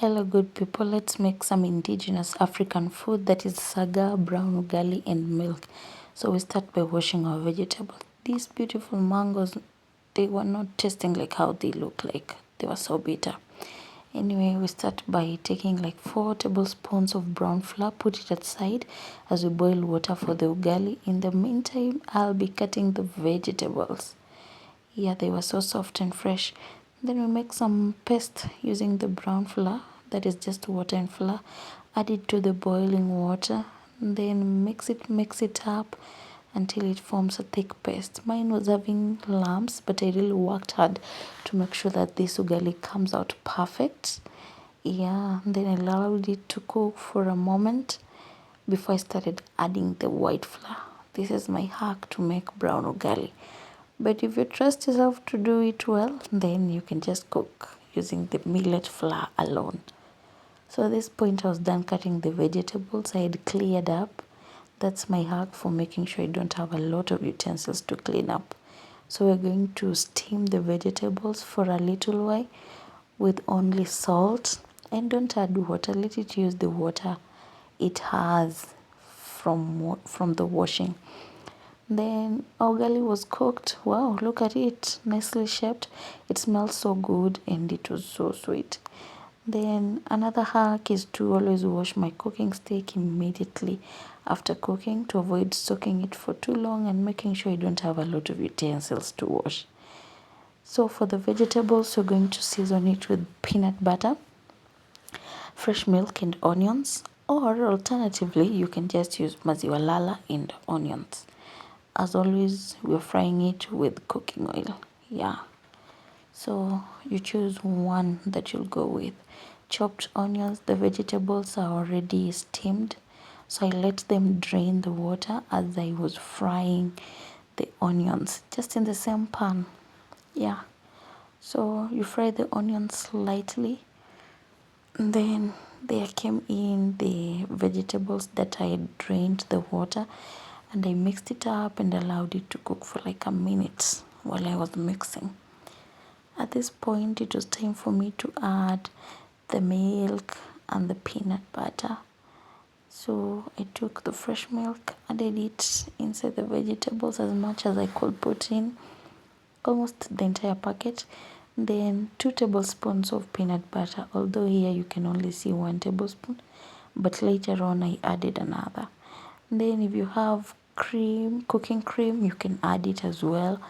Hello good people, let's make some indigenous African food, that is saga, brown ugali and milk. So we start by washing our vegetables. These beautiful mangoes, they were not tasting like how they look like. They were so bitter. Anyway, we start by taking like 4 tablespoons of brown flour, put it aside as we boil water for the ugali. In the meantime, I'll be cutting the vegetables. Yeah, they were so soft and fresh. Then we make some paste using the brown flour, that is just water and flour. Add it to the boiling water, then mix it up until it forms a thick paste. Mine was having lumps, but I really worked hard to make sure that this ugali comes out perfect. Yeah, then I allowed it to cook for a moment before I started adding the white flour. This is my hack to make brown ugali. But if you trust yourself to do it well, then you can just cook using the millet flour alone. So at this point I was done cutting the vegetables. I had cleared up. That's my hack for making sure I don't have a lot of utensils to clean up. So we're going to steam the vegetables for a little while with only salt. And don't add water. Let it use the water it has from the washing. Then ugali was cooked. Wow, look at it, nicely shaped. It smells so good and it was so sweet. Then another hack is to always wash my cooking stick immediately after cooking to avoid soaking it for too long and making sure you don't have a lot of utensils to wash. So for the vegetables, we're going to season it with peanut butter, fresh milk and onions, or alternatively you can just use maziwa lala and onions. As always, we're frying it with cooking oil. Yeah, so you choose one that you'll go with. Chopped onions, the vegetables are already steamed, so I let them drain the water as I was frying the onions just in the same pan. Yeah, so you fry the onions slightly, and then there came in the vegetables that I had drained the water, and I mixed it up and allowed it to cook for like a minute while I was mixing. At this point, it was time for me to add the milk and the peanut butter. So I took the fresh milk, added it inside the vegetables as much as I could put in, almost the entire packet. Then 2 tablespoons of peanut butter, although here you can only see 1 tablespoon, but later on I added another. Then if you have cream, cooking cream, you can add it as well.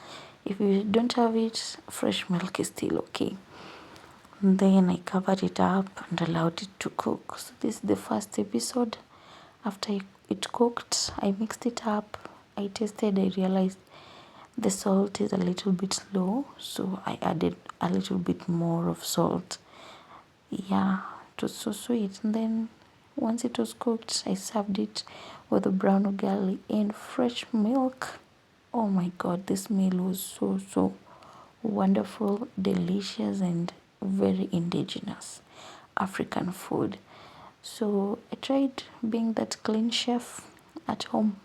If you don't have it, fresh milk is still okay. Then I covered it up and allowed it to cook. So this is the first episode. After it cooked, I mixed it up. I tasted, I realized the salt is a little bit low, so I added a little bit more of salt. Yeah, it was so sweet. And then once it was cooked, I served it with the brown ugali and fresh milk. Oh my god, this meal was so wonderful, delicious and very indigenous African food. So I tried being that clean chef at home.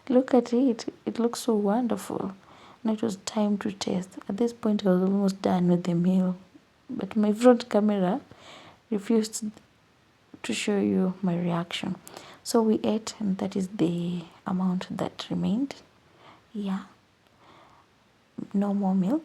Look at it, it looks so wonderful. And it was time to taste. At this point I was almost done with the meal, but my front camera refused to show you my reaction. So we ate, and that is the amount that remained. Yeah, no more milk.